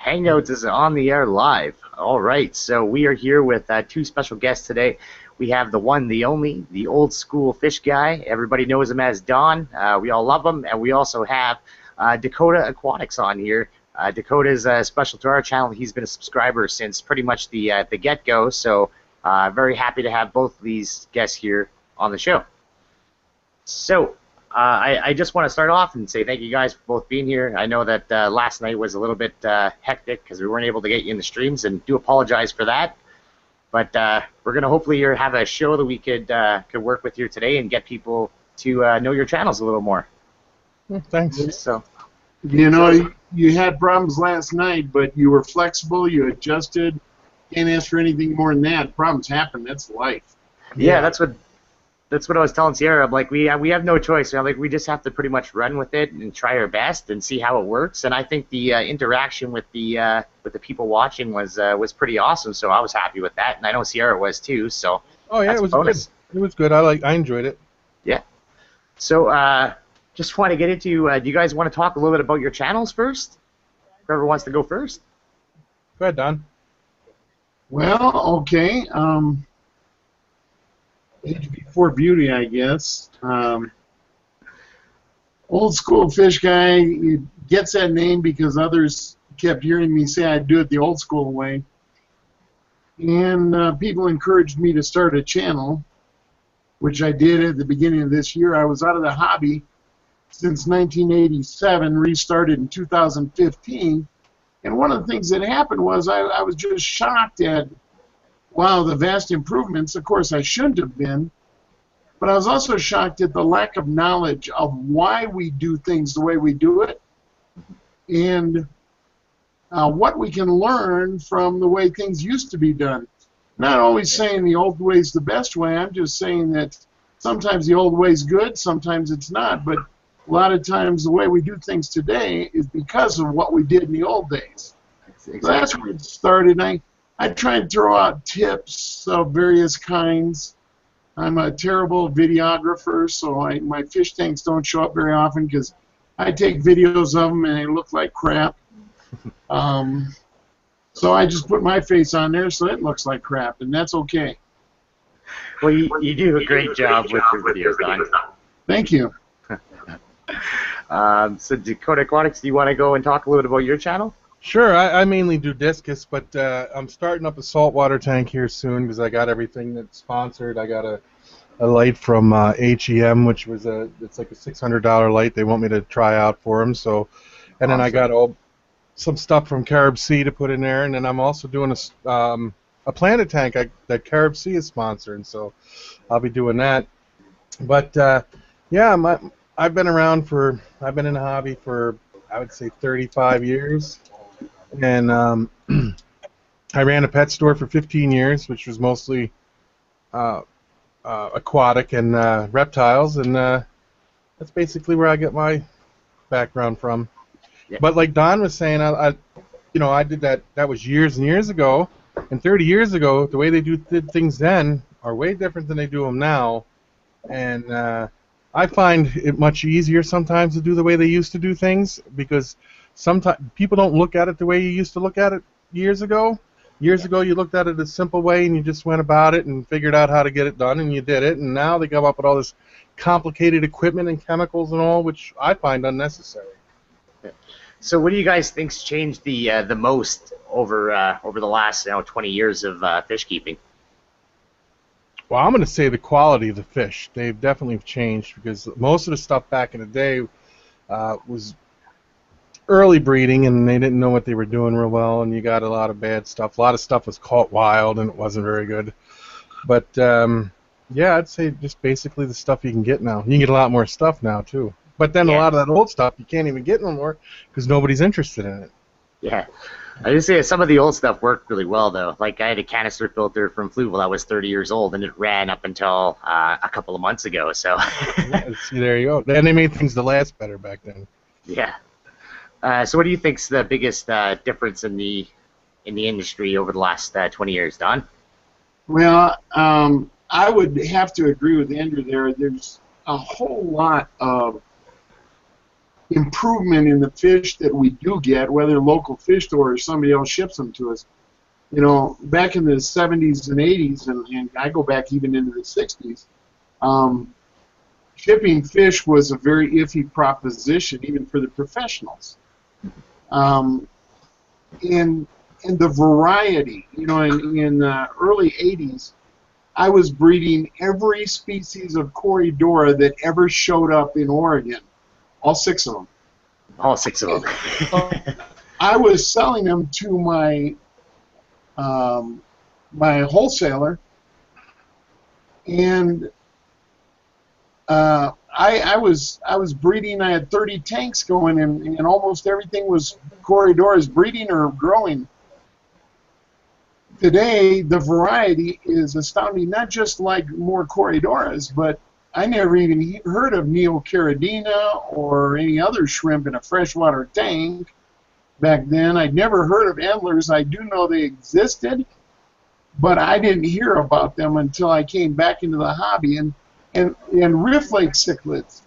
Hangouts is on the air live. All right, so we are here with two special guests today. We have the one, the only, the old school fish guy. Everybody knows him as Don. We all love him, and we also have Dakota Aquatics on here. Dakota is special to our channel. He's been a subscriber since pretty much the get-go, so very happy to have both of these guests here on the show. So, I just want to start off and say thank you guys for both being here. I know that last night was a little bit hectic because we weren't able to get you in the streams, and do apologize for that. But we're going to hopefully have a show that we could work with you today and get people to know your channels a little more. Thanks. So, you know, you had problems last night, but you were flexible, you adjusted. Can't ask for anything more than that. Problems happen. That's life. Yeah, that's what I was telling Sierra. I'm like, we have no choice. You know, like, we just have to pretty much run with it and try our best and see how it works. And I think the interaction with the people watching was pretty awesome. So I was happy with that, and I know Sierra was too. So oh yeah, it was good. It was good. I enjoyed it. Yeah. So just want to get into. Do you guys want to talk a little bit about your channels first? Whoever wants to go first. Go ahead, Don. Well, okay. Age before beauty, I guess. Old school fish guy, he gets that name because others kept hearing me say I'd do it the old school way. And people encouraged me to start a channel, which I did at the beginning of this year. I was out of the hobby since 1987, restarted in 2015. And one of the things that happened was I was just shocked at, wow, the vast improvements. Of course, I shouldn't have been. But I was also shocked at the lack of knowledge of why we do things the way we do it and what we can learn from the way things used to be done. Not always saying the old way is the best way. I'm just saying that sometimes the old way is good, sometimes it's not. But a lot of times the way we do things today is because of what we did in the old days. Exactly. So that's where it started. I try and throw out tips of various kinds. I'm a terrible videographer, so my fish tanks don't show up very often because I take videos of them and they look like crap. So I just put my face on there so it looks like crap, and that's okay. Well, you do a great job with your videos, Don. Thank you. So Dakota Aquatics, do you want to go and talk a little bit about your channel? Sure, I mainly do discus, but I'm starting up a saltwater tank here soon because I got everything that's sponsored. I got a light from HEM, which was it's like a $600 light they want me to try out for them. So, and then I got some stuff from Carib Sea to put in there, and then I'm also doing a planet tank that Carib Sea is sponsoring. So I'll be doing that. But yeah, I've been in the hobby for, I would say, 35 years. And I ran a pet store for 15 years, which was mostly aquatic and reptiles, and that's basically where I get my background from. Yeah. But like Don was saying, I did that. That was years and years ago, and 30 years ago, the way they did things then are way different than they do them now, and I find it much easier sometimes to do the way they used to do things because sometimes people don't look at it the way you used to look at it years ago. Years ago, you looked at it a simple way, and you just went about it and figured out how to get it done, and you did it. And now they come up with all this complicated equipment and chemicals and all, which I find unnecessary. So, what do you guys think's changed the most over the last 20 years of fish keeping? Well, I'm going to say the quality of the fish. They've definitely changed because most of the stuff back in the day was early breeding, and they didn't know what they were doing real well, and you got a lot of bad stuff. A lot of stuff was caught wild, and it wasn't very good. But yeah, I'd say just basically the stuff you can get now. You can get a lot more stuff now too. But then a lot of that old stuff you can't even get no more because nobody's interested in it. Yeah. I just say some of the old stuff worked really well, though. Like, I had a canister filter from Fluval that was 30 years old, and it ran up until a couple of months ago. So. Yeah, see, there you go. And they made things to last better back then. Yeah. So what do you think's the biggest difference in the industry over the last 20 years, Don? Well, I would have to agree with Andrew there. There's a whole lot of improvement in the fish that we do get, whether local fish store or somebody else ships them to us. You know, back in the 70s and 80s, and I go back even into the 60s, shipping fish was a very iffy proposition, even for the professionals. And the variety, you know, in the early 80s, I was breeding every species of Corydora that ever showed up in Oregon, all 6 of them. All 6 of them. I was selling them to my my wholesaler, and I was breeding. I had 30 tanks going, and almost everything was Corydoras breeding or growing. Today, the variety is astounding. Not just like more Corydoras, but I never even heard of Neocaridina or any other shrimp in a freshwater tank back then. I'd never heard of endlers. I do know they existed, but I didn't hear about them until I came back into the hobby. And Rift Lake cichlids,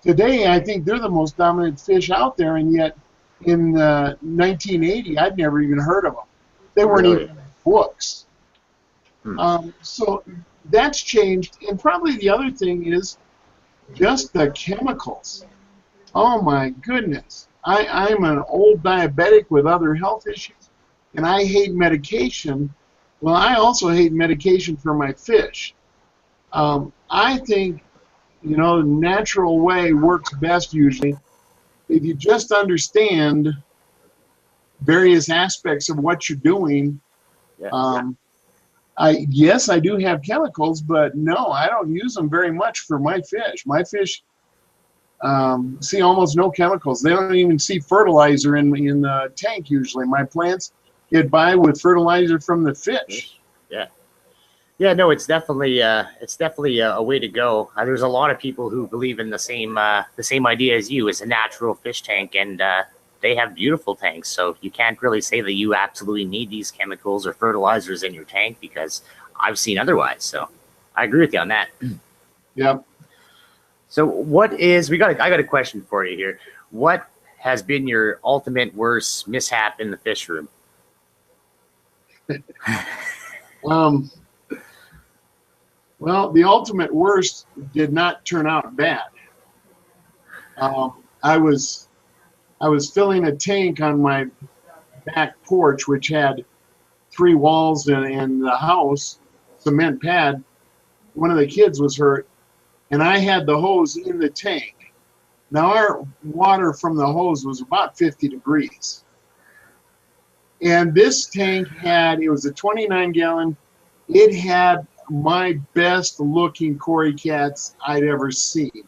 today I think they're the most dominant fish out there, and yet in 1980 I'd never even heard of them. They weren't even in books. So that's changed, and probably the other thing is just the chemicals. Oh my goodness. I'm an old diabetic with other health issues, and I hate medication. Well, I also hate medication for my fish. I think, you know, the natural way works best usually if you just understand various aspects of what you're doing. Yes, I do have chemicals, but no, I don't use them very much for my fish. My fish see almost no chemicals. They don't even see fertilizer in the tank usually. My plants get by with fertilizer from the fish. Yeah, no, it's definitely a way to go. There's a lot of people who believe in the same idea as you. It's a natural fish tank, and they have beautiful tanks. So you can't really say that you absolutely need these chemicals or fertilizers in your tank, because I've seen otherwise. So I agree with you on that. Yep. So I got a question for you here. What has been your ultimate worst mishap in the fish room? Well, the ultimate worst did not turn out bad. I was filling a tank on my back porch, which had 3 walls and the house, cement pad. One of the kids was hurt, and I had the hose in the tank. Now, our water from the hose was about 50 degrees. And this tank it was a 29-gallon. It had my best looking cory cats I'd ever seen.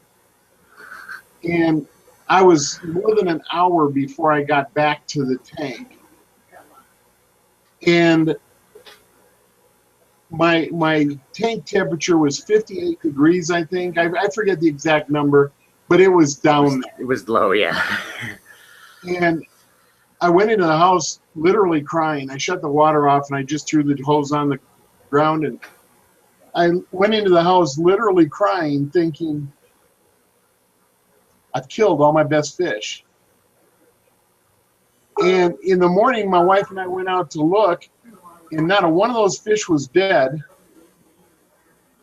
And I was more than an hour before I got back to the tank. And my tank temperature was 58 degrees, I think. I forget the exact number, but it was down there. It was low, yeah. And I went into the house literally crying. I shut the water off, and I just threw the hose on the ground, and I went into the house literally crying, thinking, I've killed all my best fish. And in the morning, my wife and I went out to look, and not a one of those fish was dead.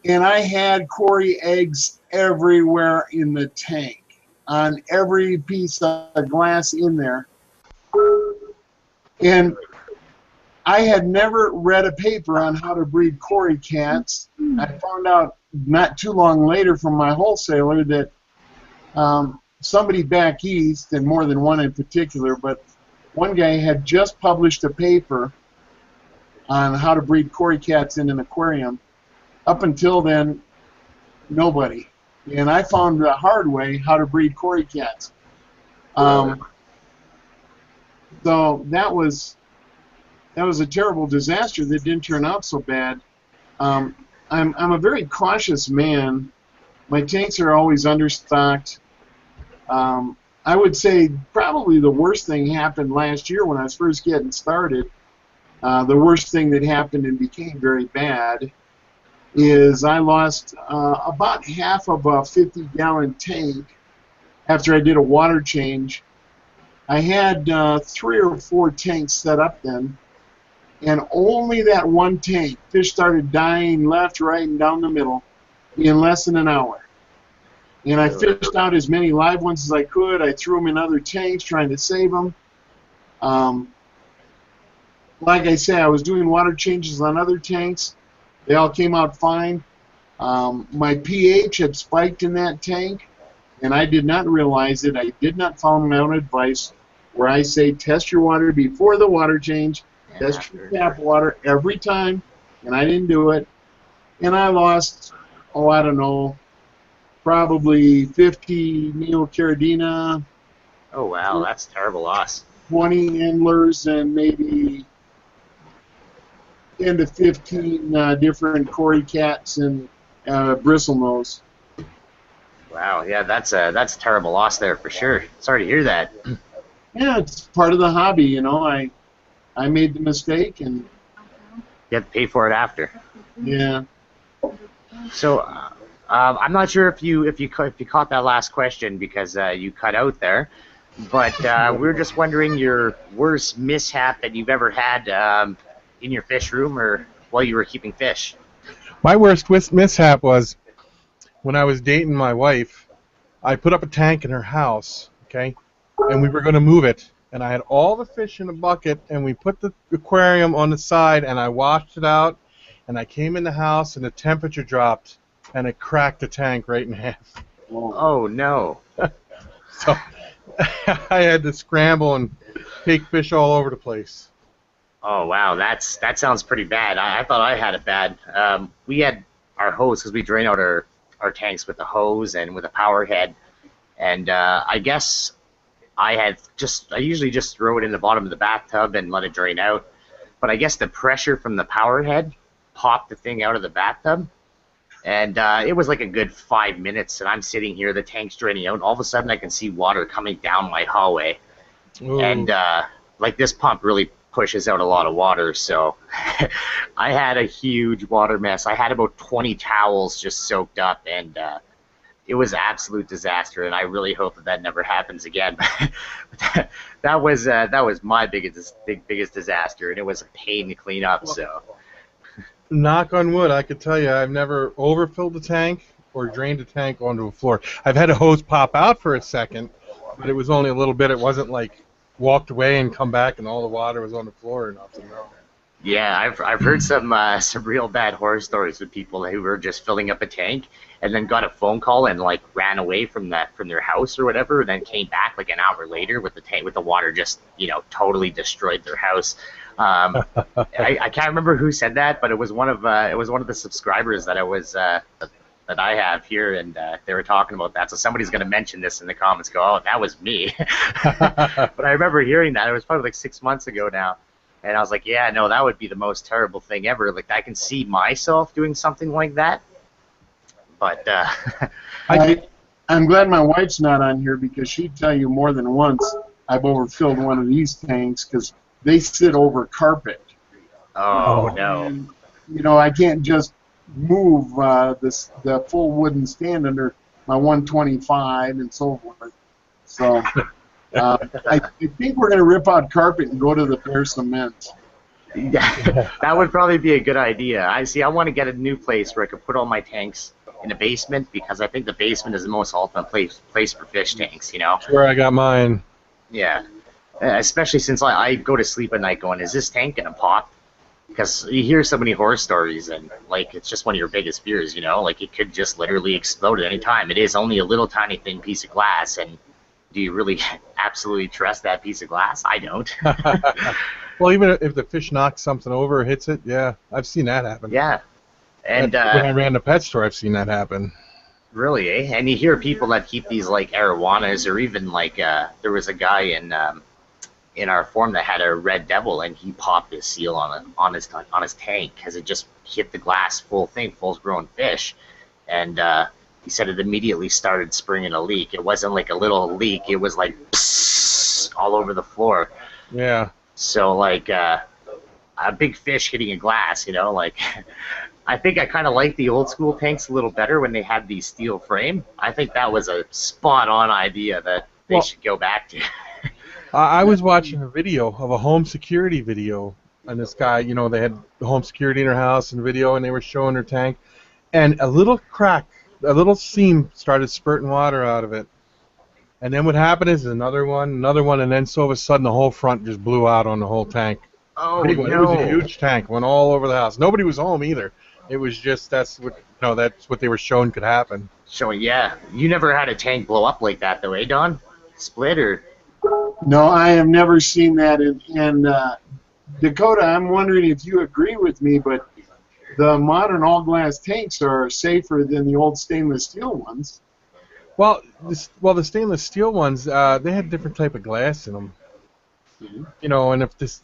And I had cory eggs everywhere in the tank, on every piece of glass in there. And I had never read a paper on how to breed cory cats. I found out not too long later from my wholesaler that somebody back east, and more than one in particular, but one guy had just published a paper on how to breed cory cats in an aquarium. Up until then, nobody. And I found the hard way how to breed cory cats. So that was a terrible disaster that didn't turn out so bad. I'm a very cautious man. My tanks are always understocked. I would say probably the worst thing happened last year when I was first getting started. The worst thing that happened and became very bad is I lost about half of a 50-gallon tank after I did a water change. I had 3 or 4 tanks set up then, and only that one tank, fish started dying left, right, and down the middle in less than an hour. And I fished out as many live ones as I could. I threw them in other tanks trying to save them. Like I said, I was doing water changes on other tanks. They all came out fine. My pH had spiked in that tank, and I did not realize it. I did not follow my own advice where I say test your water before the water change, test your tap water every time, and I didn't do it. And I lost, I don't know, probably 50 Neocaridina. Oh, wow, that's a terrible loss. 20 endlers, and maybe 10 to 15 different cory cats and bristlenose. Wow, yeah, that's a terrible loss there for sure. Sorry to hear that. Yeah, it's part of the hobby, you know. I made the mistake, and You have to pay for it after. yeah. So I'm not sure if you caught that last question because you cut out there, but we were just wondering your worst mishap that you've ever had in your fish room or while you were keeping fish. My worst mishap was when I was dating my wife. I put up a tank in her house, okay, and we were going to move it. And I had all the fish in a bucket, and we put the aquarium on the side, and I washed it out, and I came in the house, and the temperature dropped, and it cracked the tank right in half. Oh, no. So I had to scramble and take fish all over the place. Oh, wow, that sounds pretty bad. I thought I had it bad. We had our hose because we drain out our tanks with a hose and with a power head, and I guess I usually just throw it in the bottom of the bathtub and let it drain out, but I guess the pressure from the power head popped the thing out of the bathtub, and it was like a good 5 minutes, and I'm sitting here, the tank's draining out, and all of a sudden I can see water coming down my hallway. Ooh. And like this pump really pushes out a lot of water, so I had a huge water mess. I had about 20 towels just soaked up, and it was an absolute disaster, and I really hope that never happens again. that was my biggest disaster, and it was a pain to clean up. So, knock on wood, I could tell you I've never overfilled the tank or drained a tank onto a floor. I've had a hose pop out for a second, but it was only a little bit. It wasn't like walked away and come back and all the water was on the floor or nothing. No. Yeah, I've heard some real bad horror stories with people who were just filling up a tank and then got a phone call and like ran away from their house or whatever, and then came back like an hour later with the water just totally destroyed their house. I can't remember who said that, but it was one of the subscribers that that I have here, and they were talking about that. So somebody's going to mention this in the comments. Go, oh, that was me. But I remember hearing that. It was probably like 6 months ago now. And I was like, yeah, no, that would be the most terrible thing ever. Like, I can see myself doing something like that. But I'm glad my wife's not on here because she'd tell you more than once I've overfilled one of these tanks because they sit over carpet. Oh, no. And, I can't just move the full wooden stand under my 125 and so forth. So I think we're going to rip out carpet and go to the bare cement. Yeah, that would probably be a good idea. I want to get a new place where I could put all my tanks in the basement because I think the basement is the most ultimate place for fish tanks, That's where I got mine. Yeah, especially since I go to sleep at night going, is this tank going to pop? Because you hear so many horror stories, and like it's just one of your biggest fears, like it could just literally explode at any time. It is only a little tiny thin piece of glass, and do you really absolutely trust that piece of glass? I don't. Well, even if the fish knocks something over or hits it, yeah, I've seen that happen. Yeah, and when I ran the pet store, I've seen that happen. Really, eh? And you hear people that keep these like arowanas, or even like there was a guy in our forum that had a red devil, and he popped his seal on his tank because it just hit the glass full grown fish, and he said it immediately started springing a leak. It wasn't like a little leak; it was like psss, all over the floor. Yeah. So like a big fish hitting a glass, like I think I kind of like the old school tanks a little better when they had the steel frame. I think that was a spot on idea that they should go back to. I was watching a video of a home security video, and this guy, you know, they had the home security in her house and video, and they were showing her tank, and a little crack, a little seam started spurting water out of it. And then what happened is another one, and then so all of a sudden the whole front just blew out on the whole tank. Oh, Big one. no. It was a huge tank, went all over the house. Nobody was home either. It was just that's what they were showing could happen. Showing, yeah. You never had a tank blow up like that, though, eh, Don? Split or? No, I have never seen that. And Dakota, I'm wondering if you agree with me, but the modern all-glass tanks are safer than the old stainless steel ones. Well, the stainless steel ones, they had different type of glass in them. Mm-hmm. You know, and if this,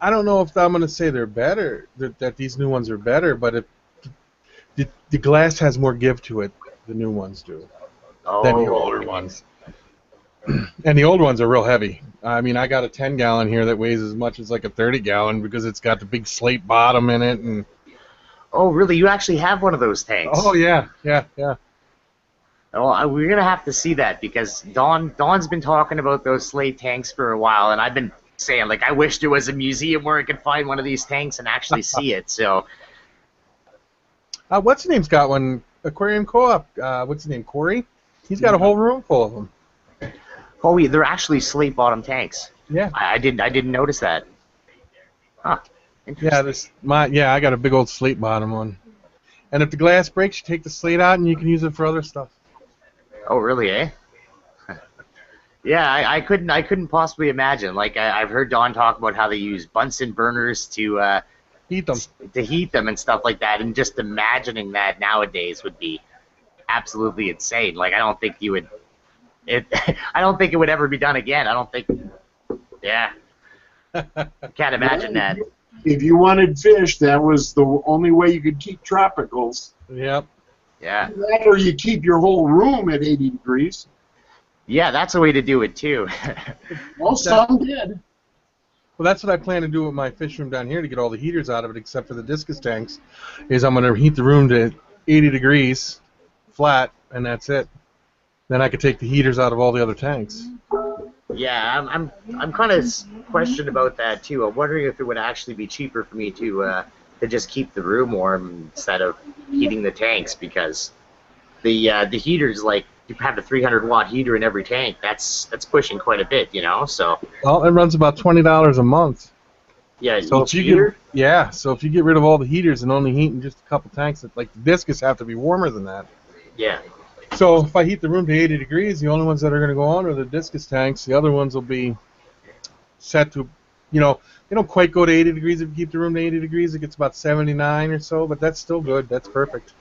I don't know if I'm going to say they're better, that these new ones are better, but if the glass has more give to it, the new ones do, than the older ones. And the old ones are real heavy. I mean, I got a 10-gallon here that weighs as much as like a 30-gallon because it's got the big slate bottom in it. And oh, really? You actually have one of those tanks? oh, yeah. Well, we're gonna have to see that because Dawn's been talking about those slate tanks for a while, and I've been saying like I wish there was a museum where I could find one of these tanks and actually see it. So, what's his name's got one? Aquarium Co-op. What's his name? Corey. He's got a whole room full of them. oh, yeah, they're actually slate bottom tanks. Yeah. I didn't notice that. Huh. Yeah, I got a big old slate bottom one. And if the glass breaks, you take the slate out and you can use it for other stuff. Oh, really, eh? Yeah, I couldn't possibly imagine. Like I've heard Don talk about how they use Bunsen burners to Heat them. heat them and stuff like that, and just imagining that nowadays would be absolutely insane. Like I don't think you would. I don't think it would ever be done again. I don't think. Yeah. Can't imagine that. If you wanted fish, that was the only way you could keep tropicals. Yep. Yeah. That or you keep your whole room at 80 degrees. Yeah, that's a way to do it too. Well, some did. Well, that's what I plan to do with my fish room down here to get all the heaters out of it, except for the discus tanks. Is I'm going to heat the room to 80 degrees, flat, and that's it. Then I could take the heaters out of all the other tanks. Yeah, I'm kind of questioned about that too. I'm wondering if it would actually be cheaper for me to just keep the room warm instead of heating the tanks, because the heaters, like you have a 300-watt heater in every tank. That's pushing quite a bit, you know. So well, it runs about $20 a month. Yeah, so each heater. So if you get rid of all the heaters and only heat in just a couple tanks, like the discus have to be warmer than that. Yeah. So if I heat the room to 80 degrees, the only ones that are going to go on are the discus tanks. The other ones will be set to, you know, they don't quite go to 80 degrees. If you keep the room to 80 degrees, it gets about 79 or so, but that's still good. That's perfect.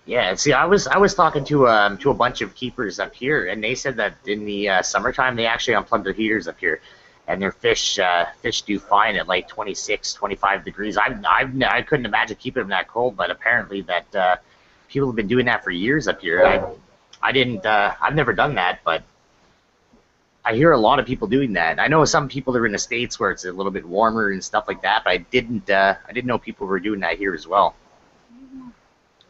Yeah, see, I was talking to a bunch of keepers up here, and they said that in the summertime they actually unplug their heaters up here, and their fish do fine at like 26, 25 degrees. I couldn't imagine keeping them that cold, but apparently that people have been doing that for years up here. I've never done that, but I hear a lot of people doing that. I know some people are in the States where it's a little bit warmer and stuff like that, but I didn't know people were doing that here as well.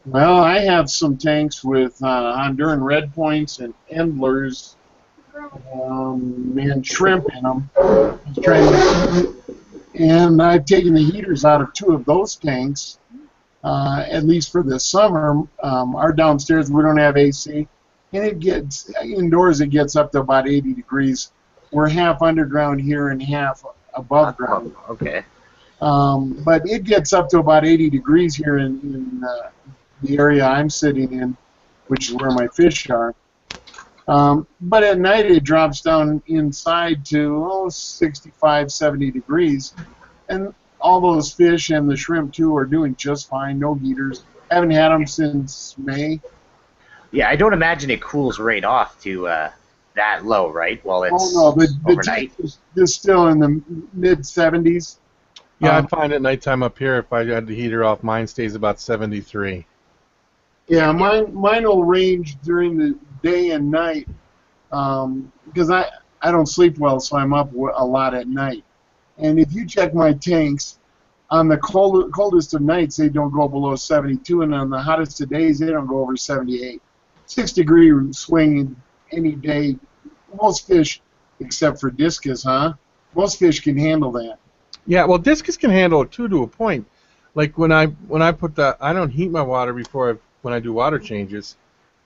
Well, I have some tanks with Honduran red points and endlers and shrimp in them. And I've taken the heaters out of 2 of those tanks, at least for the summer. Our downstairs, we don't have AC. And it gets, indoors it gets up to about 80 degrees. We're half underground here and half above ground. Okay. But it gets up to about 80 degrees here in the area I'm sitting in, which is where my fish are. But at night it drops down inside to 65, 70 degrees. And all those fish and the shrimp too are doing just fine, no heaters. Haven't had them since May. Yeah, I don't imagine it cools right off to that low, right? Well, it's the overnight. tank is still in the mid-70s. Yeah, I find at nighttime up here, if I had the heater off, mine stays about 73. Yeah, mine will range during the day and night because I don't sleep well, so I'm up a lot at night. And if you check my tanks, on the coldest of nights, they don't go below 72, and on the hottest of days, they don't go over 78. 6-degree swing any day. Most fish, except for discus, huh? Most fish can handle that. Yeah, well, discus can handle it too to a point. Like when I put I don't heat my water when I do water changes.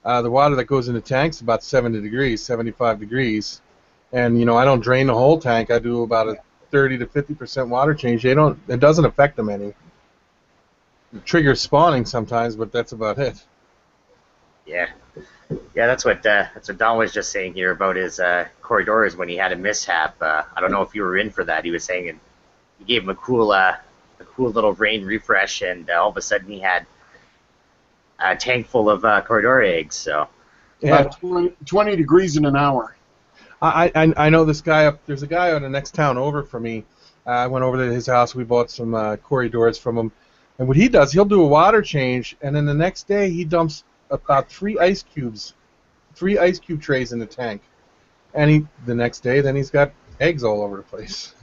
The water that goes in the tank's about 70 degrees, 75 degrees, and I don't drain the whole tank. I do about a 30 to 50% water change. It doesn't affect them any. It triggers spawning sometimes, but that's about it. Yeah. Yeah, that's what Don was just saying here about his corridors when he had a mishap. I don't know if you were in for that. He was saying you gave him a cool little rain refresh, and all of a sudden he had a tank full of corridor eggs. So yeah, 20 degrees in an hour. I know this guy there's a guy on the next town over from me. I went over to his house. We bought some corridors from him, and what he does, he'll do a water change, and then the next day he dumps about 3 ice cube trays in the tank, and the next day then he's got eggs all over the place.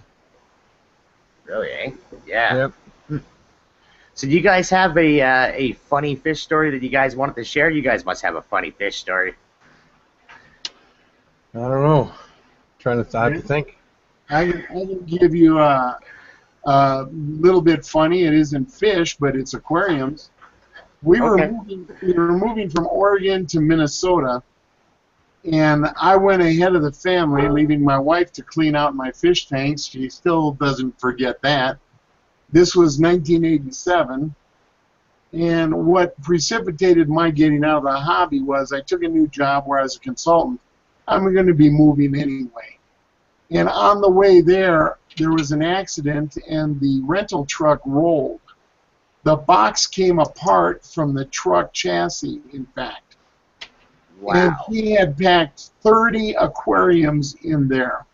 Really, eh? Yeah. Yep. So do you guys have a funny fish story that you guys wanted to share? You guys must have a funny fish story. I don't know. I have to think. I can give you a little bit funny. It isn't fish, but it's aquariums. We were moving from Oregon to Minnesota, and I went ahead of the family, leaving my wife to clean out my fish tanks. She still doesn't forget that. This was 1987, and what precipitated my getting out of the hobby was I took a new job where I was a consultant. I'm going to be moving anyway. And on the way there was an accident, and the rental truck rolled. The box came apart from the truck chassis, in fact. Wow. And he had packed 30 aquariums in there.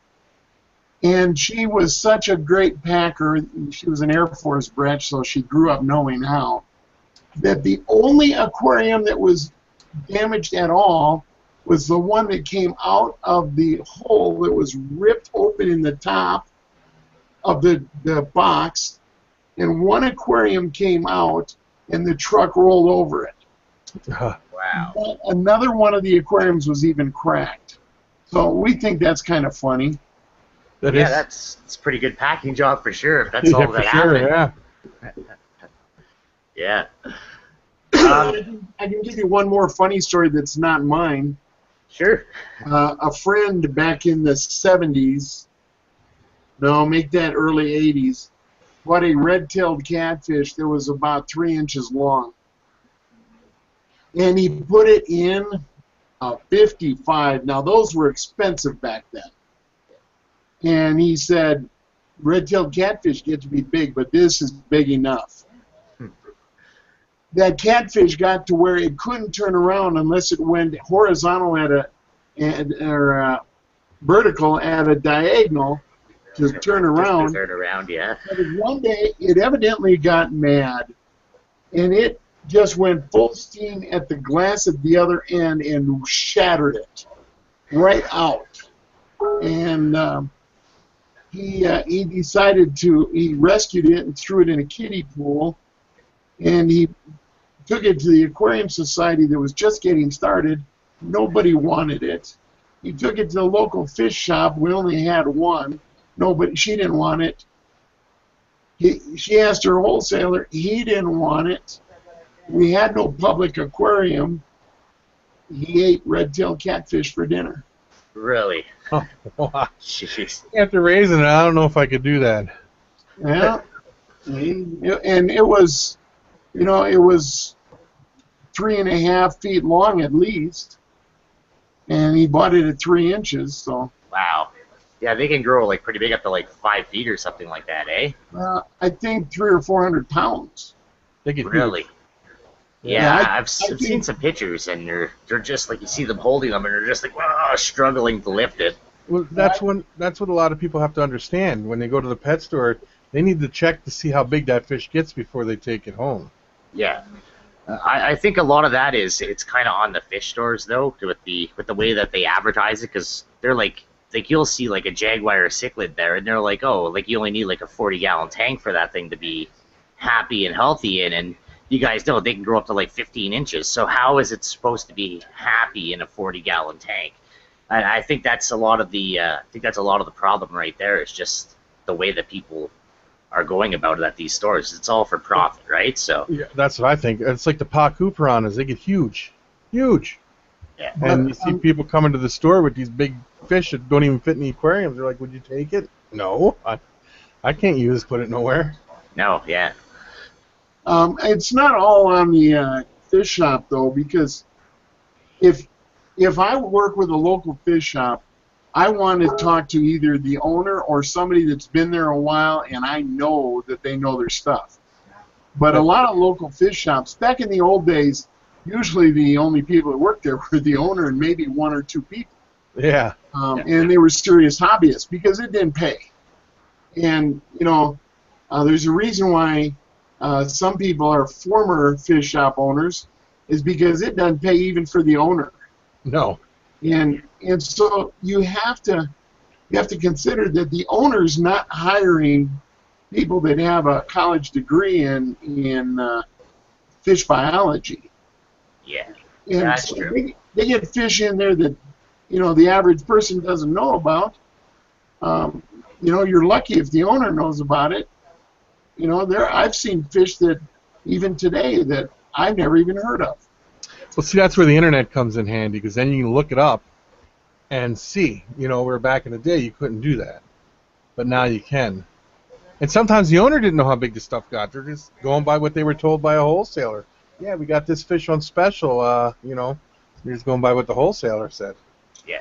And she was such a great packer. She was an Air Force brat, so she grew up knowing how. That the only aquarium that was damaged at all was the one that came out of the hole that was ripped open in the top of the box. And one aquarium came out, and the truck rolled over it. Wow. But another one of the aquariums was even cracked. So we think that's kind of funny. That's a pretty good packing job for sure. If that's all that happened. Yeah. I can give you one more funny story that's not mine. Sure. A friend back in the 70s, no, make that early 80s, bought a red-tailed catfish that was about 3 inches long. And he put it in a 55. Now, those were expensive back then. And he said, red-tailed catfish get to be big, but this is big enough. That catfish got to where it couldn't turn around unless it went horizontal or vertical at a diagonal to turn around. To turn around, yeah. But one day, it evidently got mad, and it just went full steam at the glass at the other end and shattered it right out. And he decided he rescued it and threw it in a kiddie pool, and he took it to the Aquarium Society that was just getting started. Nobody wanted it. He took it to the local fish shop. We only had one. Nobody, she didn't want it. She asked her wholesaler. He didn't want it. We had no public aquarium. He ate red-tailed catfish for dinner. Really? Oh, wow. Jeez. After raising it, I don't know if I could do that. Yeah. And it was, it was 3.5 feet long at least. And he bought it at 3 inches, so. Wow. Yeah, they can grow like pretty big, up to like 5 feet or something like that, eh? I think 300 or 400 pounds. They get Really? huge. Yeah, I've seen some pictures, and they're just like, you see them holding them, and they're just like, wow, struggling to lift it. Well, that's what a lot of people have to understand. When they go to the pet store, they need to check to see how big that fish gets before they take it home. Yeah. I think a lot of that it's kind of on the fish stores, though, with the way that they advertise it, because they're like you'll see like a jaguar or cichlid there, and they're like, oh, like you only need like a 40-gallon tank for that thing to be happy and healthy in, and you guys know they can grow up to like 15 inches. So how is it supposed to be happy in a 40-gallon tank? And I think that's a lot of the problem right there. Is just the way that people are going about it at these stores. It's all for profit, right? So yeah, that's what I think. It's like the Pacu piranhas. They get huge, huge. yeah. And you see people coming to the store with these big fish that don't even fit in the aquariums. They're like, "Would you take it?" No, I can't use. Put it nowhere. No, yeah. It's not all on the fish shop though, because if I work with a local fish shop, I want to talk to either the owner or somebody that's been there a while, and I know that they know their stuff. But a lot of local fish shops, back in the old days, usually the only people that worked there were the owner and maybe one or two people. Yeah. And they were serious hobbyists because it didn't pay. And, you know, there's a reason why some people are former fish shop owners, is because it doesn't pay even for the owner. No. And so you have to consider that the owner's not hiring people that have a college degree in fish biology. Yeah, And that's so true. they get fish in there that, you know, the average person doesn't know about. You know, you're lucky if the owner knows about it. You know, I've seen fish that even today that I've never even heard of. Well, see, that's where the internet comes in handy, because then you can look it up and see. You know, where back in the day you couldn't do that, but now you can. And sometimes the owner didn't know how big the stuff got. They're just going by what they were told by a wholesaler. Yeah, we got this fish on special. You know, you're just going by what the wholesaler said. Yeah.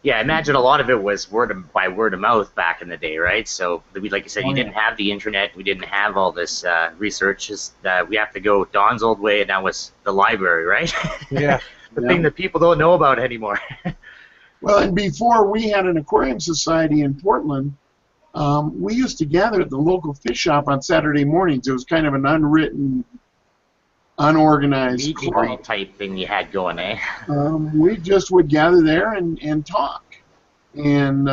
Yeah, I imagine a lot of it was word of mouth back in the day, right? So, like you said, you didn't have the internet, we didn't have all this research. Just we have to go Don's old way, and that was the library, right? Yeah. The thing that people don't know about anymore. Well, and before we had an aquarium society in Portland, we used to gather at the local fish shop on Saturday mornings. It was kind of an unwritten, unorganized Meet and club. greet type thing you had going, eh? We just would gather there and talk. And,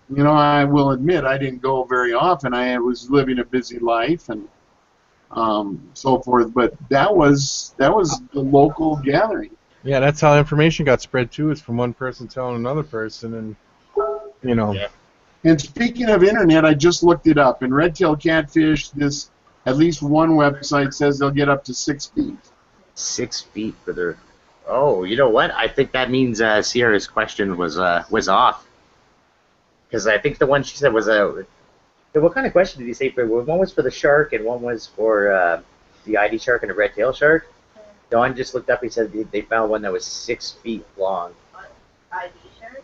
you know, I will admit I didn't go very often. I was living a busy life and so forth. But that was the local gathering. Yeah, that's how information got spread too. Is from one person telling another person, and you know. Yeah. And speaking of internet, I just looked it up. And red-tailed catfish, at least one website says they'll get up to 6 feet. 6 feet for their. Oh, you know what? I think that means Sierra's question was off. Because I think the one she said was what kind of question did you say? One was for the shark and one was for the ID shark and a red-tailed shark. Don just looked up. He said they found one that was 6 feet long. ID shark?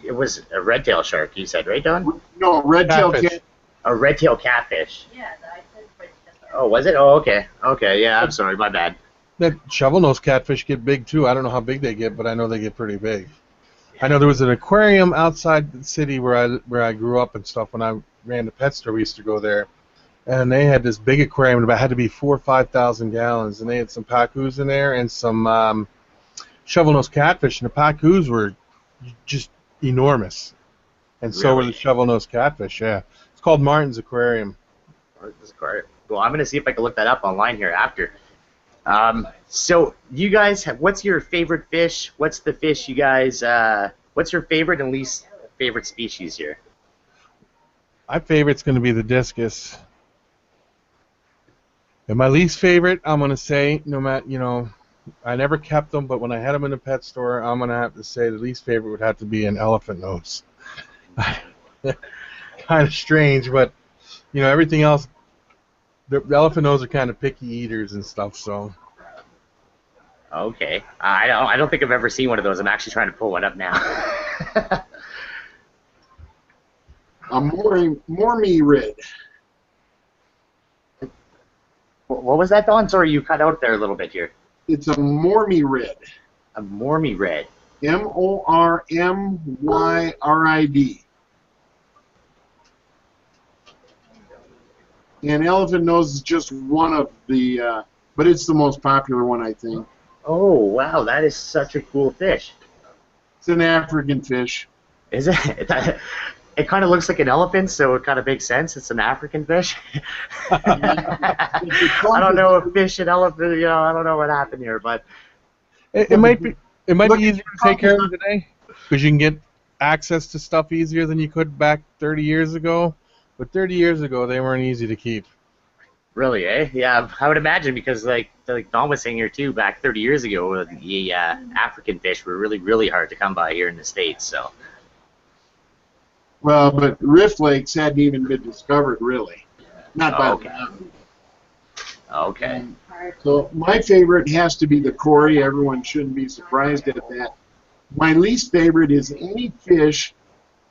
It was a red-tailed shark. You said, right, Don? No, red-tailed Catfish. cat. A red-tailed catfish. Yeah, I said red-tailed. Oh, was it? Oh, okay. Okay, yeah. I'm sorry. My bad. That shovel-nosed catfish get big too. I don't know how big they get, but I know they get pretty big. I know there was an aquarium outside the city where I grew up and stuff. When I ran the pet store, we used to go there, and they had this big aquarium. It had to be 4,000 or 5,000 gallons, and they had some pacus in there and some shovel-nosed catfish. And the pacus were just enormous, and so were Really? the shovel-nosed catfish. Yeah, it's called Martin's Aquarium. Well, I'm gonna see if I can look that up online here after. So you guys, what's your favorite fish? What's the fish you guys? What's your favorite and least favorite species here? My favorite's going to be the discus. And my least favorite, I'm going to say, no matter, you know, I never kept them, but when I had them in the pet store, I'm going to have to say the least favorite would have to be an elephant nose. Kind of strange, but, you know, everything else, the elephant nose are kind of picky eaters and stuff, so. Okay, I don't think I've ever seen one of those. I'm actually trying to pull one up now. A Mormy red. What was that, Don? Sorry, you cut out there a little bit here. It's a Mormy red. A Mormy red. Mormyrid. And elephant nose is just one of the, but it's the most popular one, I think. Oh, wow, that is such a cool fish. It's an African fish. Is it? It kind of looks like an elephant, so it kind of makes sense. It's an African fish. I don't know if fish and elephant, I don't know what happened here, but It might be Look, easier to take care of today because you can get access to stuff easier than you could back 30 years ago. But 30 years ago, they weren't easy to keep. really, eh? Yeah, I would imagine because like Don was saying here too, back 30 years ago, the African fish were really, really hard to come by here in the States. So Well, but Rift Lakes hadn't even been discovered, really. Not by okay. Okay. So my favorite has to be the Cory. Everyone shouldn't be surprised at that. My least favorite is any fish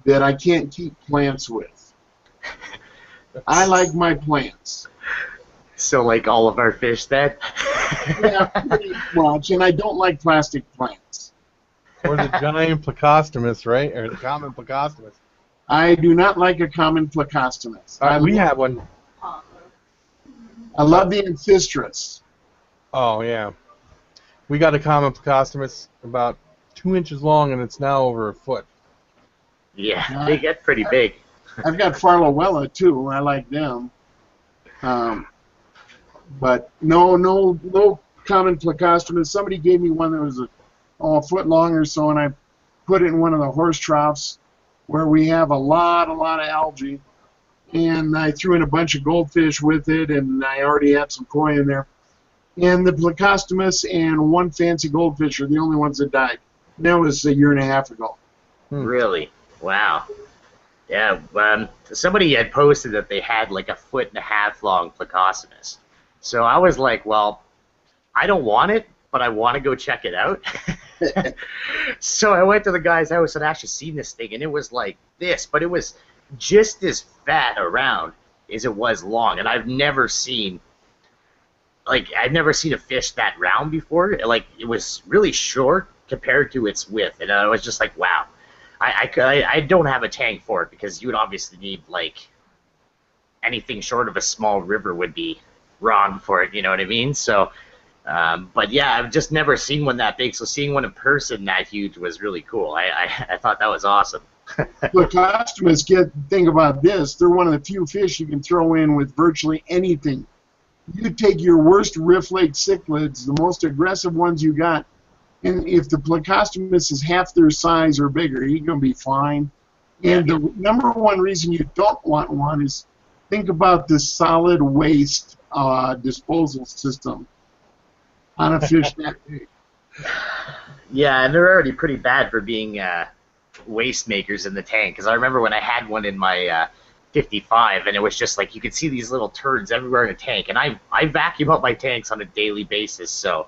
that I can't keep plants with. I like my plants. So like all of our fish then? Yeah, pretty much. And I don't like plastic plants. Or the giant plecostomus, right? Or the common plecostomus. I do not like a common plecostomus. We have one. I love the ancestris. Oh, yeah. We got a common plecostomus about 2 inches long, and it's now over a foot. Yeah, they get pretty big. I've got Farlowella too. I like them. But no common plecostomus. Somebody gave me one that was a foot long or so, and I put it in one of the horse troughs where we have a lot of algae. And I threw in a bunch of goldfish with it, and I already had some koi in there. And the plecostomus and one fancy goldfish are the only ones that died. And that was a year and a half ago. Really? Wow. Yeah, somebody had posted that they had like a 1.5 foot long plecostomus. So I was like, well, I don't want it, but I want to go check it out. So I went to the guy's house and actually seen this thing, and it was like this, but it was just as fat around as it was long. And I've never seen a fish that round before. Like, it was really short compared to its width, and I was just like, wow. I don't have a tank for it because you would obviously need like anything short of a small river would be wrong for it, you know what I mean? So, but yeah, I've just never seen one that big. So seeing one in person that huge was really cool. I thought that was awesome. Plecostomus, think about this. They're one of the few fish you can throw in with virtually anything. You take your worst Rift Lake cichlids, the most aggressive ones you got, and if the plecostomus is half their size or bigger, you're going to be fine. And the number one reason you don't want one is think about the solid waste disposal system on a fish that big. Yeah, and they're already pretty bad for being waste makers in the tank. Because I remember when I had one in my 55, and it was just like you could see these little turds everywhere in the tank. And I vacuum up my tanks on a daily basis, so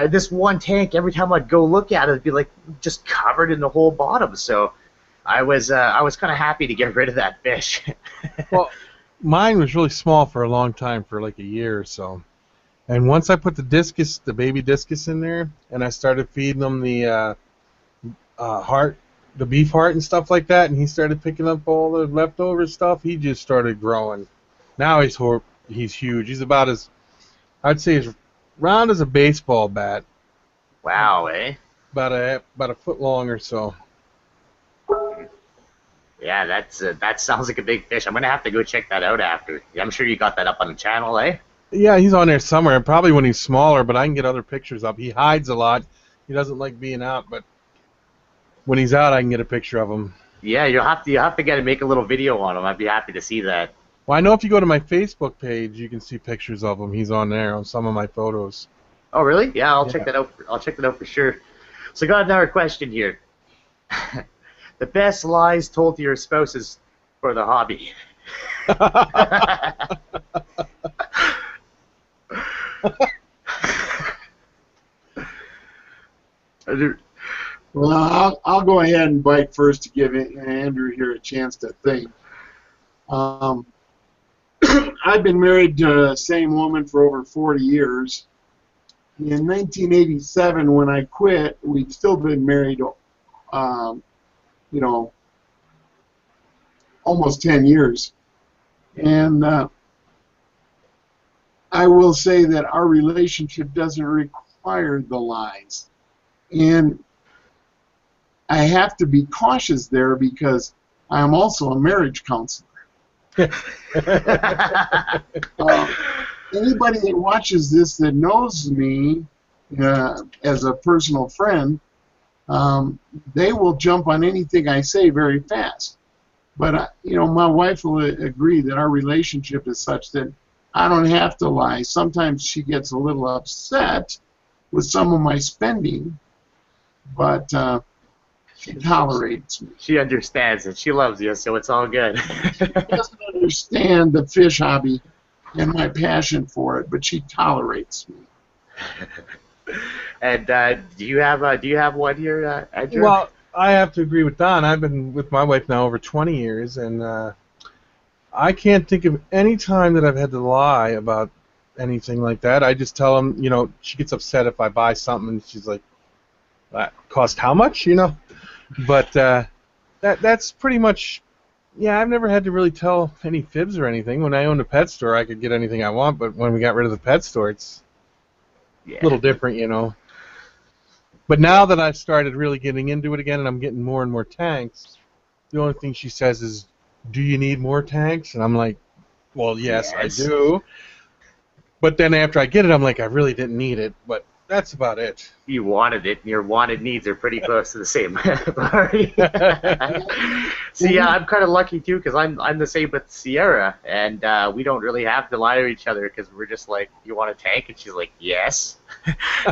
this one tank, every time I'd go look at it, it'd be like just covered in the whole bottom. So I was kind of happy to get rid of that fish. Well, mine was really small for a long time, for like a year or so. And once I put the baby discus in there, and I started feeding them the heart, the beef heart and stuff like that, and he started picking up all the leftover stuff, he just started growing. Now he's huge. He's about as, I'd say, as round as a baseball bat. Wow, eh? About a foot long or so. Yeah, that sounds like a big fish. I'm gonna have to go check that out after. I'm sure you got that up on the channel, eh? Yeah, he's on there somewhere. Probably when he's smaller, but I can get other pictures up. He hides a lot. He doesn't like being out, but when he's out, I can get a picture of him. Yeah, you'll have to make a little video on him. I'd be happy to see that. Well, I know if you go to my Facebook page, you can see pictures of him. He's on there on some of my photos. Oh, really? Yeah, I'll check that out. I'll check that out for sure. So, I got another question here. The best lies told to your spouses for the hobby. Well, I'll go ahead and bite first to give Andrew here a chance to think. I've been married to the same woman for over 40 years. In 1987, when I quit, we'd still been married, almost 10 years. And I will say that our relationship doesn't require the lies. And I have to be cautious there because I am also a marriage counselor. Anybody that watches this that knows me as a personal friend, they will jump on anything I say very fast. But my wife will agree that our relationship is such that I don't have to lie. Sometimes she gets a little upset with some of my spending, but she tolerates me. She understands it. She loves you, so it's all good. She doesn't understand the fish hobby and my passion for it, but she tolerates me. And do you have one here, Andrew? Well, I have to agree with Don. I've been with my wife now over 20 years, and I can't think of any time that I've had to lie about anything like that. I just tell them, she gets upset if I buy something, and she's like, "That cost how much?" But that's pretty much. Yeah, I've never had to really tell any fibs or anything. When I owned a pet store, I could get anything I want, but when we got rid of the pet store, it's a little different, But now that I've started really getting into it again and I'm getting more and more tanks, the only thing she says is, "Do you need more tanks?" And I'm like, "Well, yes. I do." But then after I get it, I'm like, I really didn't need it, but that's about it. You wanted it, and your wanted needs are pretty close to the same. See, yeah, I'm kind of lucky too, because I'm the same with Sierra, and we don't really have to lie to each other because we're just like, "You want a tank?" And she's like, "Yes."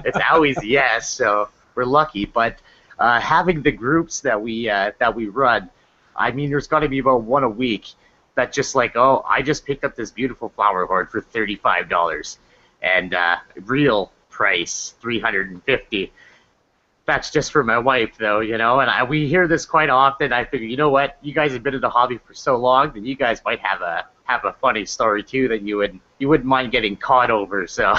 It's always yes, so we're lucky. But having the groups that we run, I mean, there's got to be about one a week that just like, "Oh, I just picked up this beautiful flower horn for $35, and real price $350. That's just for my wife, though, And we hear this quite often. I figure, you know what? You guys have been in the hobby for so long that you guys might have a funny story too that you wouldn't mind getting caught over. So.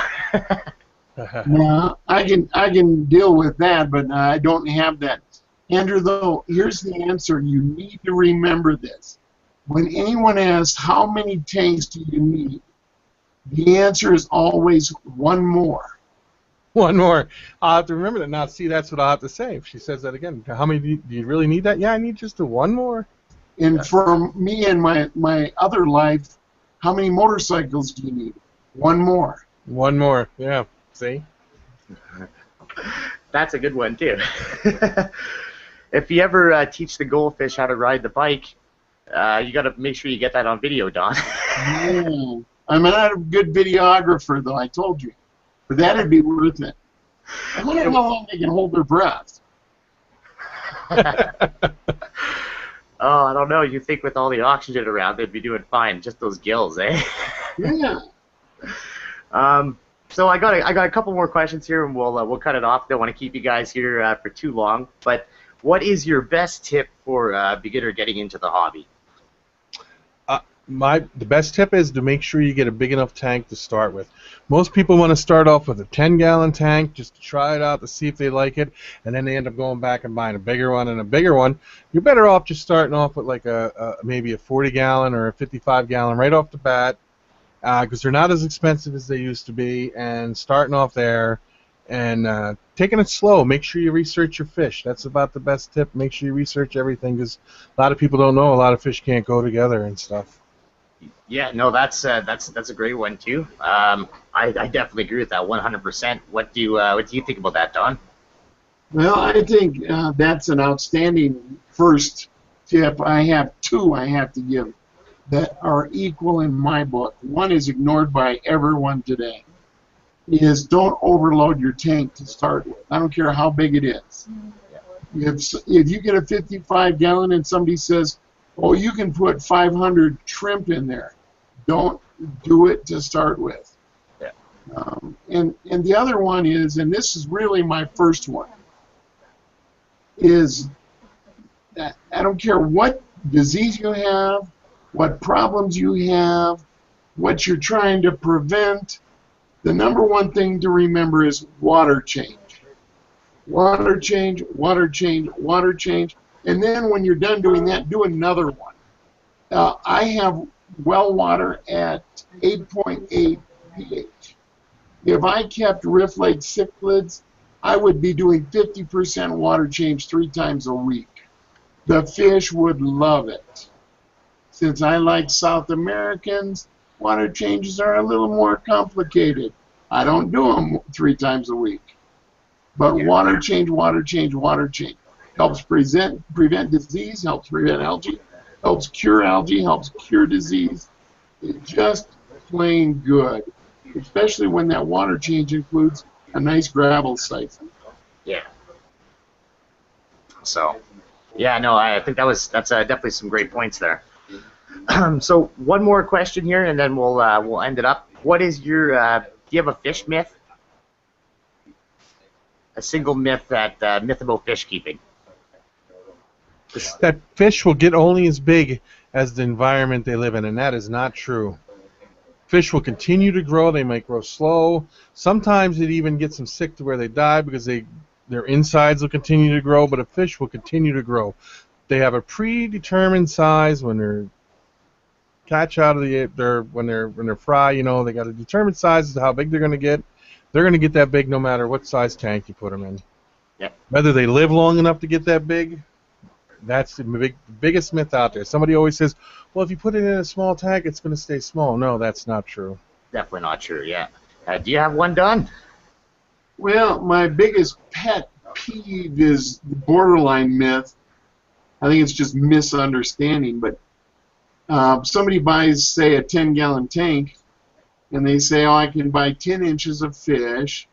No, I can deal with that, but I don't have that. Andrew, though, here's the answer. You need to remember this. When anyone asks, "How many tanks do you need?" the answer is always one more. One more. I'll have to remember that now. See, that's what I'll have to say. If she says that again, "How many do you really need that?" "Yeah, I need just one more." And for me and my other life, how many motorcycles do you need? One more. One more. Yeah. See? That's a good one, too. If you ever teach the goldfish how to ride the bike, you got to make sure you get that on video, Don. Yeah. I'm not a good videographer, though, I told you. But that'd be worth it. I wonder how long they can hold their breath. Oh, I don't know. You think with all the oxygen around, they'd be doing fine. Just those gills, eh? Yeah. So I got a couple more questions here, and we'll cut it off. Don't want to keep you guys here for too long. But what is your best tip for a beginner getting into the hobby? The best tip is to make sure you get a big enough tank to start with. Most people want to start off with a 10-gallon tank just to try it out to see if they like it, and then they end up going back and buying a bigger one and a bigger one. You're better off just starting off with like maybe a 40-gallon or a 55-gallon right off the bat, because they're not as expensive as they used to be, and starting off there and taking it slow. Make sure you research your fish. That's about the best tip. Make sure you research everything, because a lot of people don't know a lot of fish can't go together and stuff. Yeah, no, that's a great one too. I definitely agree with that 100%. What do you think about that, Don? Well, I think that's an outstanding first tip. I have two I have to give that are equal in my book. One is ignored by everyone today. Is don't overload your tank to start with. I don't care how big it is. If you get a 55-gallon and somebody says, "Oh, you can put 500 shrimp in there," don't do it to start with. Yeah. And the other one is, and this is really my first one, is that I don't care what disease you have, what problems you have, what you're trying to prevent, the number one thing to remember is water change. Water change, water change, water change. And then when you're done doing that, do another one. I have well water at 8.8 pH. If I kept Riff Lake cichlids, I would be doing 50% water change 3 times a week. The fish would love it. Since I like South Americans, water changes are a little more complicated. I don't do them 3 times a week. But water change, water change, water change. Helps prevent disease, helps prevent algae, helps cure algae, helps cure disease. It's just plain good, especially when that water change includes a nice gravel site. Yeah. So, yeah, no, I think that's definitely some great points there. So one more question here, and then we'll end it up. What is your do you have a fish myth? A single myth myth about fish keeping? That fish will get only as big as the environment they live in, and that is not true. Fish will continue to grow. They might grow slow. Sometimes it even gets them sick to where they die because their insides will continue to grow, but a fish will continue to grow. They have a predetermined size when they're catch out of when they're fry, you know, they got a determined size as to how big they're going to get. They're going to get that big no matter what size tank you put them in. Yep. Whether they live long enough to get that big, that's the biggest myth out there. Somebody always says, well, if you put it in a small tank, it's going to stay small. No, that's not true. Definitely not true, yeah. Do you have one done? Well, my biggest pet peeve is the borderline myth. I think it's just misunderstanding, but somebody buys, say, a 10-gallon tank, and they say, oh, I can buy 10 inches of fish,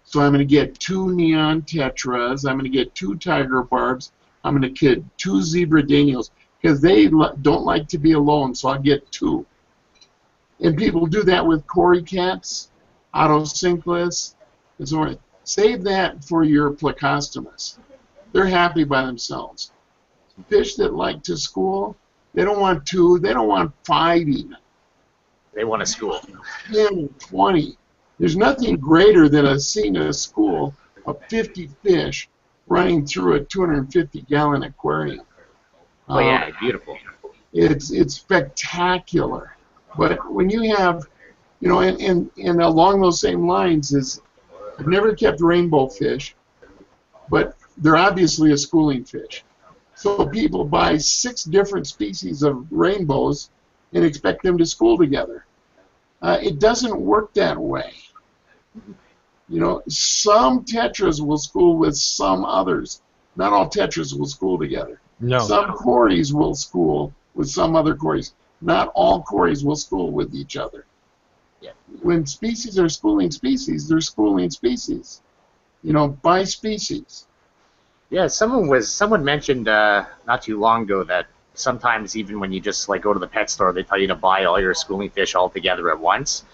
so I'm going to get 2 neon tetras, I'm going to get 2 tiger barbs, I'm going to get 2 zebra daniels, because they don't like to be alone, so I'll get 2. And people do that with cory cats, autocinkless, and so on. Save that for your plecostomus. They're happy by themselves. Fish that like to school, they don't want 2, they don't want 5 even. They want a school. 10, 20. There's nothing greater than seeing a school of 50 fish running through a 250-gallon aquarium. Oh yeah, beautiful. It's spectacular. But when you have, you know, and along those same lines is, I've never kept rainbow fish, but they're obviously a schooling fish. So people buy 6 different species of rainbows and expect them to school together. It doesn't work that way. You know, some tetras will school with some others. Not all tetras will school together. No. Some cories will school with some other cories. Not all cories will school with each other. Yeah. When species are schooling species, they're schooling species. You know, by species. Yeah, someone mentioned not too long ago that sometimes even when you just like go to the pet store, they tell you to buy all your schooling fish all together at once,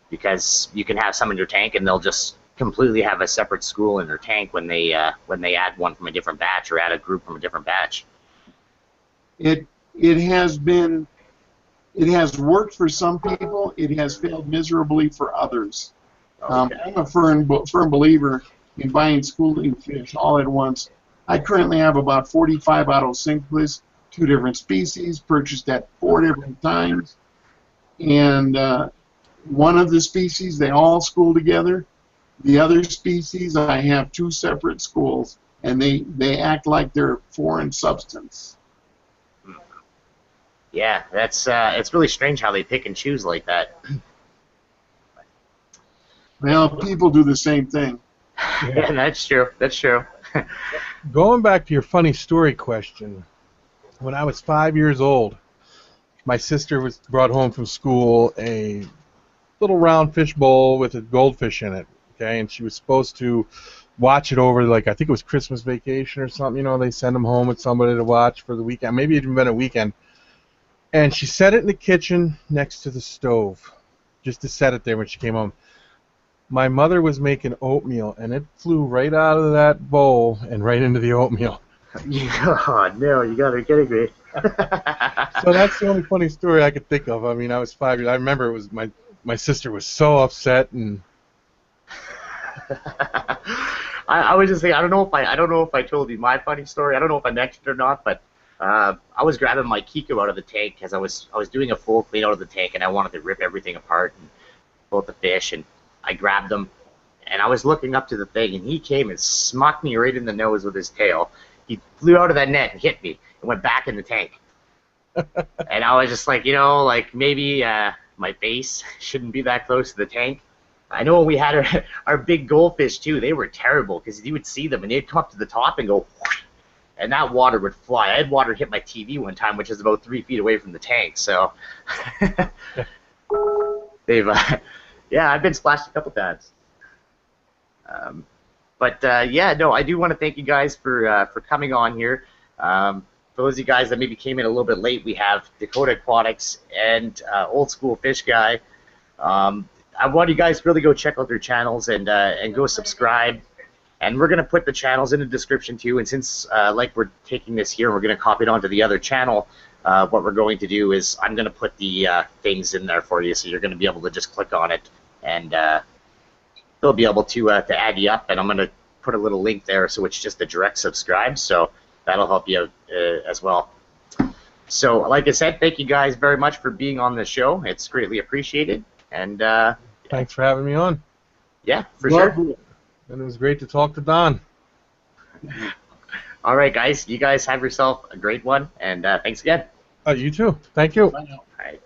because you can have some in your tank and they'll just completely have a separate school in their tank when they add one from a different batch or add a group from a different batch. It has worked for some people. It has failed miserably for others. Okay. I'm a firm believer in buying schooling fish all at once. I currently have about 45 autocinklus, 2 different species, purchased at 4 different times. And one of the species, they all school together. The other species, I have 2 separate schools, and they act like they're foreign substance. Yeah, that's it's really strange how they pick and choose like that. Well, people do the same thing. Yeah, that's true. That's true. Going back to your funny story question, when I was 5 years old, my sister was brought home from school a little round fish bowl with a goldfish in it. Okay, and she was supposed to watch it over, like I think it was Christmas vacation or something. You know, they send them home with somebody to watch for the weekend. Maybe it had been a weekend. And she set it in the kitchen next to the stove, just to set it there when she came home. My mother was making oatmeal, and it flew right out of that bowl and right into the oatmeal. Oh, no, you got to be kidding me. So that's the only funny story I could think of. I mean, I was 5 years. I remember it was my sister was so upset, and I was just saying, I don't know if I told you my funny story. I don't know if I mentioned it or not, but I was grabbing my Kiko out of the tank because I was doing a full clean out of the tank, and I wanted to rip everything apart and pull out the fish, and I grabbed him, and I was looking up to the thing, and he came and smacked me right in the nose with his tail, he flew out of that net and hit me and went back in the tank. And I was just like, you know, like maybe my face shouldn't be that close to the tank. I know when we had our big goldfish too, they were terrible because you would see them and they'd come up to the top and go, whoosh, and that water would fly. I had water hit my TV one time, which is about 3 feet away from the tank. So they've, yeah, I've been splashed a couple times. But yeah, no, I do want to thank you guys for coming on here. For those of you guys that maybe came in a little bit late, we have Dakota Aquatics and Old School Fish Guy. I want you guys to really go check out their channels and go subscribe. And we're going to put the channels in the description too. And since like we're taking this here, we're going to copy it onto the other channel. What we're going to do is I'm going to put the things in there for you, so you're going to be able to just click on it, and they'll be able to add you up. And I'm going to put a little link there, so it's just a direct subscribe. So that'll help you out as well. So like I said, thank you guys very much for being on the show. It's greatly appreciated. And thanks for having me on. Yeah, for sure. And it was great to talk to Don. All right, guys. You guys have yourself a great one, and thanks again. You too. Thank you. Bye now. All right.